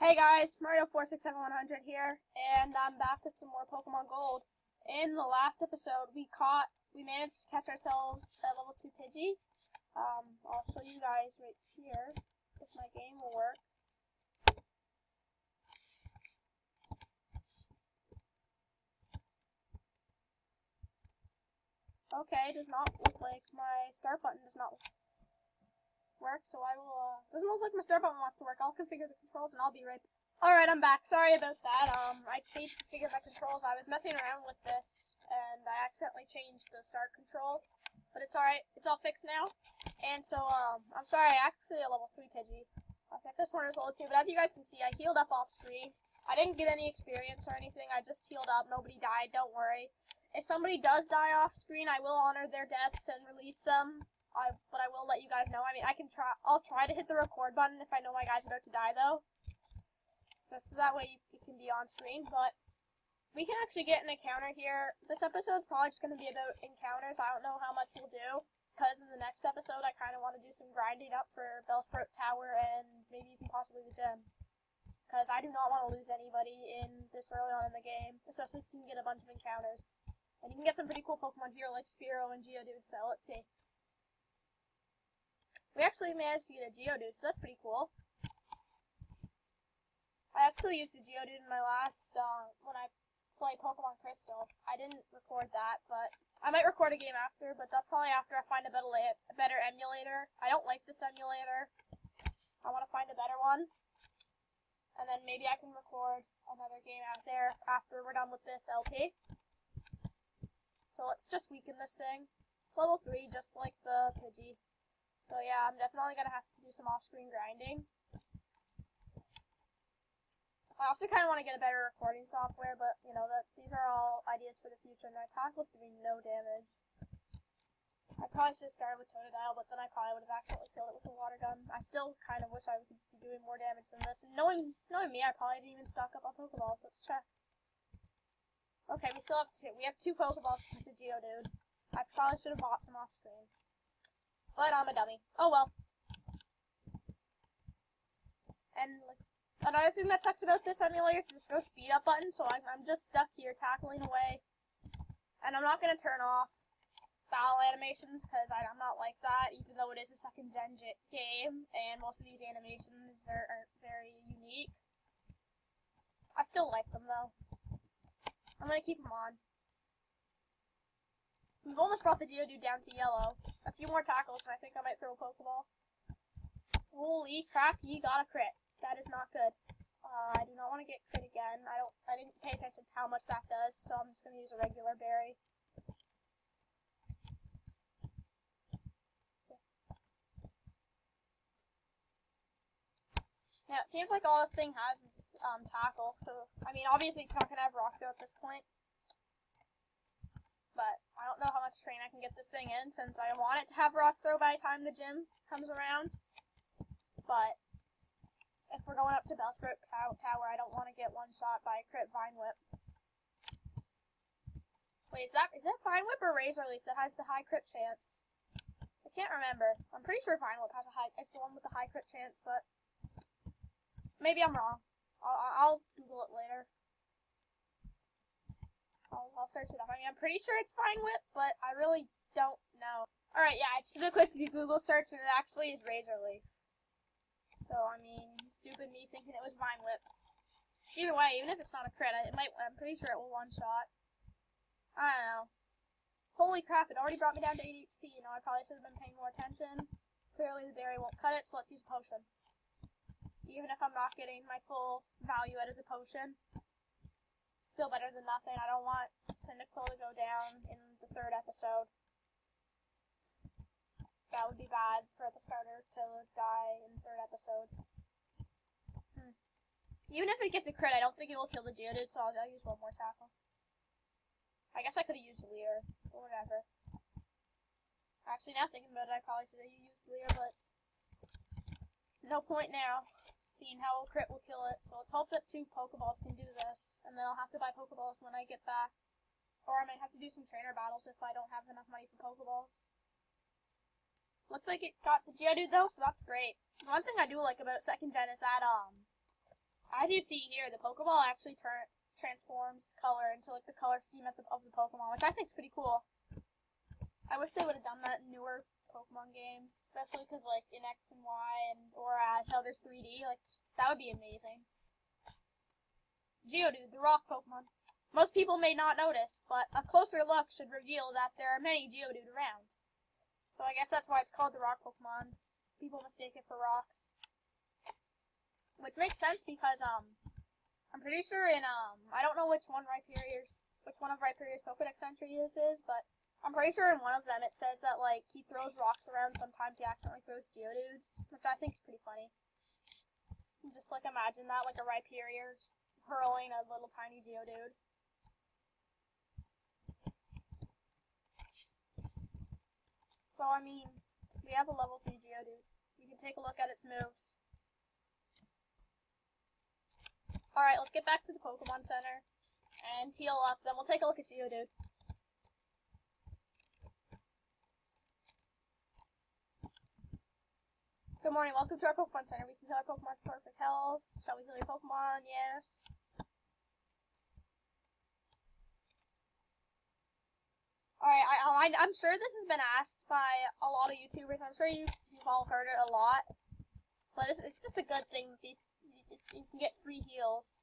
Hey guys, Mario467100 here, and I'm back with some more Pokemon Gold. In the last episode, we managed to catch ourselves a level 2 Pidgey. I'll show you guys right here, if my game will work. Okay, does not look like my start button does not work, so I will, doesn't look like my start button wants to work. I'll configure the controls and I'll be right back. Alright, I'm back. Sorry about that. I changed to configure my controls. I was messing around with this, and I accidentally changed the start control. But it's alright. It's all fixed now. And so, I'm sorry, actually a level 3 Pidgey. I think this one is level 2, but as you guys can see, I healed up off screen. I didn't get any experience or anything. I just healed up. Nobody died. Don't worry. If somebody does die off screen, I will honor their deaths and release them. But I will let you guys know. I mean, I'll try to hit the record button if I know my guy's about to die, though. Just that way you can be on screen, but we can actually get an encounter here. This episode's probably just going to be about encounters. I don't know how much we'll do, because in the next episode I kind of want to do some grinding up for Bellsprout Tower and maybe even possibly the gym. Because I do not want to lose anybody in this early on in the game, especially if you can get a bunch of encounters. And you can get some pretty cool Pokemon here like Spearow and Geodude, so let's see. We actually managed to get a Geodude, so that's pretty cool. I actually used a Geodude in my last, when I played Pokemon Crystal. I didn't record that, but I might record a game after, but that's probably after I find a better emulator. I don't like this emulator. I want to find a better one. And then maybe I can record another game out there after we're done with this LP. So let's just weaken this thing. It's level 3, just like the Pidgey. So yeah, I'm definitely going to have to do some off-screen grinding. I also kind of want to get a better recording software, but, you know, these are all ideas for the future, and my tackle's doing no damage. I probably should have started with Totodile, but then I probably would have accidentally killed it with a water gun. I still kind of wish I could be doing more damage than this, and knowing me, I probably didn't even stock up on Pokeballs, so let's check. Okay, we still have 2. We have 2 Pokeballs to put to Geodude. I probably should have bought some off-screen. But I'm a dummy. Oh well. And, like, another thing that sucks about this emulator is there's no speed up button, so I'm just stuck here tackling away. And I'm not going to turn off battle animations, because I'm not like that, even though it is a second-gen game, and most of these animations aren't very unique. I still like them, though. I'm going to keep them on. We've almost brought the Geodude down to yellow. A few more tackles, and I think I might throw a Pokeball. Holy crap, he got a crit. That is not good. I do not want to get crit again. I didn't pay attention to how much that does, so I'm just going to use a regular berry. Now, it seems like all this thing has is tackle, so, I mean, obviously it's not going to have Rock Throw at this point. But I don't know how much train I can get this thing in, since I want it to have Rock Throw by the time the gym comes around. But if we're going up to Bellsprout Tower, I don't want to get one-shot by a crit Vine Whip. Wait, is that Vine Whip or Razor Leaf that has the high crit chance? I can't remember. I'm pretty sure Vine Whip has it's the one with the high crit chance, but maybe I'm wrong. I'll Google it later. I'll search it up. I mean, I'm pretty sure it's Vine Whip, but I really don't know. Alright, yeah, I just did a quick Google search, and it actually is Razor Leaf. So, I mean, stupid me thinking it was Vine Whip. Either way, even if it's not a crit, I'm pretty sure it will one-shot. I don't know. Holy crap, it already brought me down to 8 HP. You know, I probably should have been paying more attention. Clearly, the berry won't cut it, so let's use a potion. Even if I'm not getting my full value out of the potion. Still better than nothing. I don't want Cyndaquil to go down in the 3rd episode. That would be bad for the starter to die in the 3rd episode. Even if it gets a crit, I don't think it will kill the Geodude, so I'll use one more tackle. I guess I could have used Leer, or whatever. Actually, now thinking about it, I probably should have used Leer, but no point now. Seeing how a crit will kill it, so let's hope that 2 Pokeballs can do this, and then I'll have to buy Pokeballs when I get back. Or I might have to do some trainer battles if I don't have enough money for Pokeballs. Looks like it got the Geodude though, so that's great. One thing I do like about 2nd gen is that, I as you see here, the Pokeball actually transforms color into like the color scheme of the Pokemon, which I think is pretty cool. I wish they would have done that in newer Pokemon games, especially because like in X and Y or how there's 3D, like that would be amazing. Geodude, the rock Pokemon. Most people may not notice, but a closer look should reveal that there are many Geodude around. So I guess that's why it's called the rock Pokemon. People mistake it for rocks. Which makes sense because, I'm pretty sure in, I don't know which one of Rhyperior's Pokedex entry this is, but I'm pretty sure in one of them it says that, like, he throws rocks around, sometimes he accidentally throws Geodudes, which I think is pretty funny. Just, like, imagine that, like a Rhyperior hurling a little tiny Geodude. So, I mean, we have a level 3 Geodude. We can take a look at its moves. Alright, let's get back to the Pokemon Center and heal up, then we'll take a look at Geodude. Good morning, welcome to our Pokemon Center. We can heal our Pokemon for perfect health. Shall we heal your Pokemon? Yes. Alright, I'm sure this has been asked by a lot of YouTubers. I'm sure you've all heard it a lot. But it's just a good thing that you can get free heals.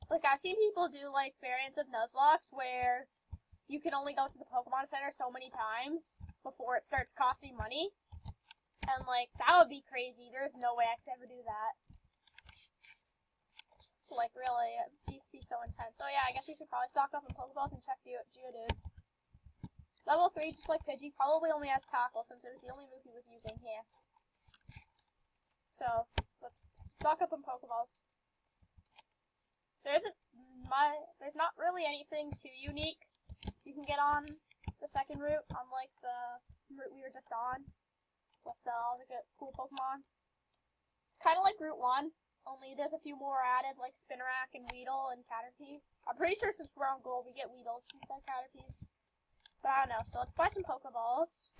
Like, I've seen people do, like, variants of Nuzlocke where you can only go to the Pokemon Center so many times before it starts costing money. And, like, that would be crazy. There's no way I could ever do that. Like, really, it needs to be so intense. So, yeah, I guess we should probably stock up on Pokeballs and check Geodude. Level 3, just like Pidgey, probably only has Tackle since it was the only move he was using here. So, let's stock up on Pokeballs. There's not really anything too unique you can get on the second route, unlike the route we were just on, with all the cool Pokemon. It's kind of like Route 1, only there's a few more added, like Spinarak and Weedle and Caterpie. I'm pretty sure since we're on Gold, we get Weedles instead of Caterpies. But I don't know, so let's buy some Pokeballs.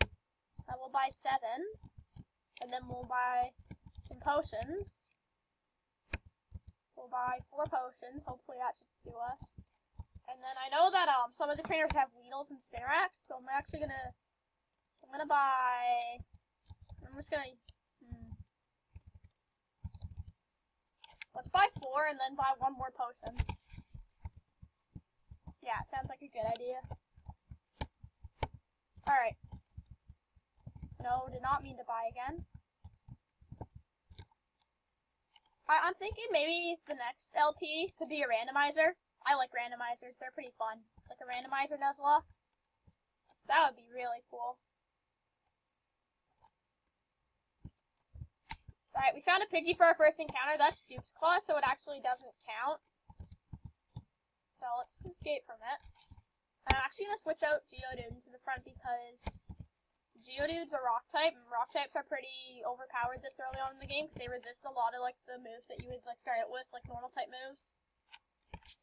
We'll buy 7, and then we'll buy some potions. We'll buy 4 potions. Hopefully that should do us. And then I know that some of the trainers have Weedles and Spinaracks, so I'm actually gonna buy. Let's buy 4 and then buy 1 more potion. Yeah, it sounds like a good idea. Alright. No, did not mean to buy again. I'm thinking maybe the next LP could be a randomizer. I like randomizers, they're pretty fun. Like a randomizer Nuzlocke. That would be really cool. Alright, we found a Pidgey for our first encounter. That's Duke's Claw, so it actually doesn't count. So let's escape from it. I'm actually going to switch out Geodude into the front because Geodude's a rock type, and rock types are pretty overpowered this early on in the game because they resist a lot of like the moves that you would like start out with, like normal type moves.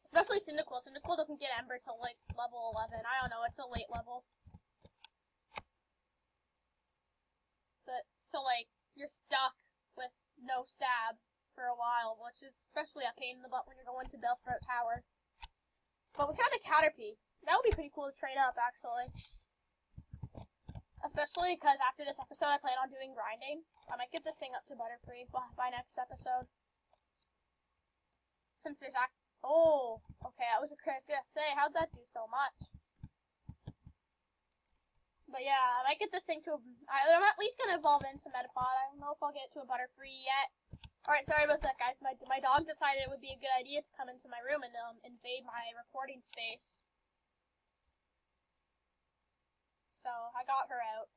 Especially Cyndaquil. Cyndaquil doesn't get Ember till like level 11. I don't know, it's a late level. But so like you're stuck with no stab for a while, which is especially a pain in the butt when you're going to Bellsprout Tower. But we found a Caterpie. That would be pretty cool to trade up, actually. Especially because after this episode, I plan on doing grinding. I might get this thing up to Butterfree by next episode. Since there's oh, okay, I was gonna say, how'd that do so much? But yeah, I might get this thing to I'm at least gonna evolve into Metapod. I don't know if I'll get it to a Butterfree yet. Alright, sorry about that, guys. My dog decided it would be a good idea to come into my room and invade my recording space. So I got her out.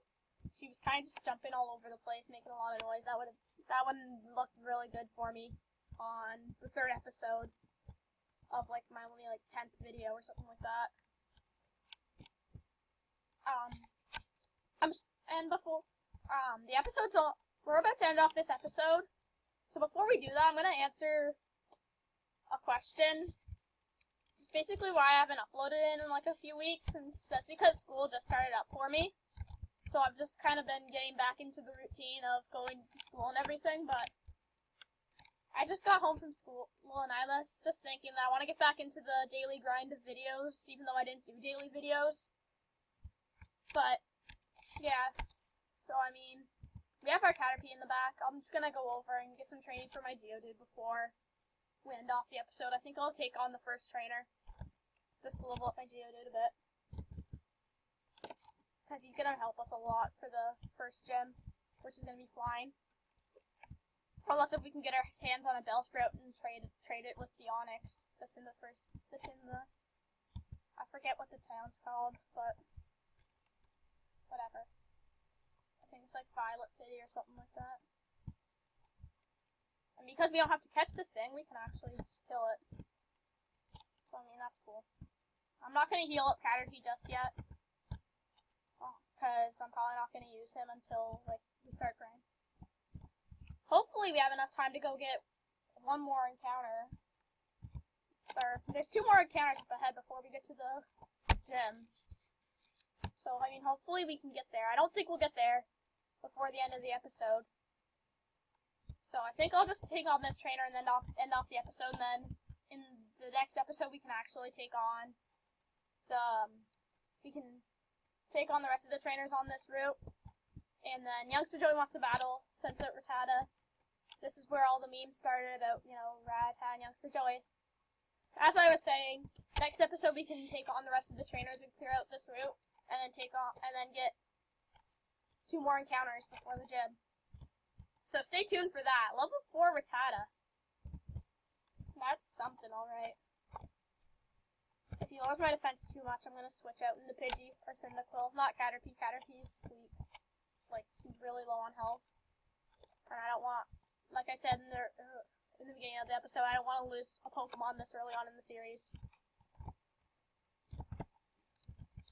She was kind of just jumping all over the place, making a lot of noise. That one looked really good for me on the 3rd episode of like my only like 10th video or something like that. The episode's we're about to end off this episode. So before we do that, I'm gonna answer a question. It's basically why I haven't uploaded in like a few weeks, and that's because school just started up for me. So I've just kind of been getting back into the routine of going to school and everything, but I just got home from school, and I was just thinking that I want to get back into the daily grind of videos, even though I didn't do daily videos. But, yeah. So, I mean, we have our Caterpie in the back. I'm just going to go over and get some training for my Geodude before we end off the episode. I think I'll take on the first trainer, just to level up my Geodude a bit. Because he's going to help us a lot for the first gym, which is going to be flying. Unless if we can get our hands on a Bellsprout and trade it with the Onyx that's in the I forget what the town's called, but whatever. I think it's like Violet City or something like that. And because we don't have to catch this thing, we can actually just kill it. So I mean, that's cool. I'm not going to heal up Caterpie just yet. Because I'm probably not going to use him until like we start grind. Hopefully we have enough time to go get one more encounter. Or, there's 2 more encounters up ahead before we get to the gym. So, I mean, hopefully we can get there. I don't think we'll get there before the end of the episode. So, I think I'll just take on this trainer and then end off the episode. And then, in the next episode, we can actually take on we can take on the rest of the trainers on this route. And then Youngster Joey wants to battle Sensei Rattata. This is where all the memes started about, you know, Rattata and Youngster Joey. As I was saying, next episode we can take on the rest of the trainers and clear out this route, and then get 2 more encounters before the gym. So stay tuned for that. Level 4 Rattata. That's something, alright. If he lowers my defense too much, I'm gonna switch out into Pidgey or Cyndaquil. Not Caterpie. Caterpie's weak. Like, he's really low on health. And I don't want, like I said in the beginning of the episode, I don't want to lose a Pokemon this early on in the series.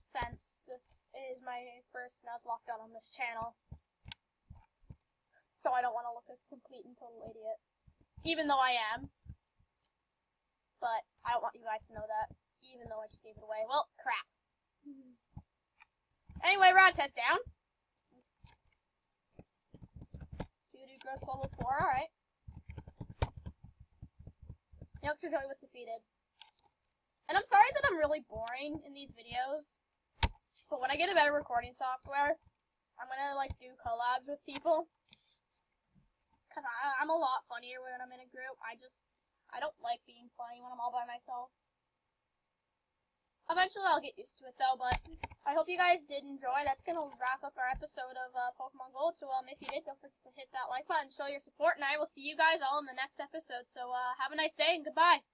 Since this is my first Nuzlocke done on this channel. So I don't want to look a complete and total idiot. Even though I am. But I don't want you guys to know that. Even though I just gave it away. Well, crap. Anyway, Rod test down. Gross level 4, alright. Youngster Joey was defeated. And I'm sorry that I'm really boring in these videos, but when I get a better recording software, I'm gonna, like, do collabs with people. Because I'm a lot funnier when I'm in a group. I don't like being funny when I'm all by myself. Eventually I'll get used to it though, but I hope you guys did enjoy. That's going to wrap up our episode of Pokemon Gold. So if you did, don't forget to hit that like button, show your support, and I will see you guys all in the next episode. So have a nice day and goodbye.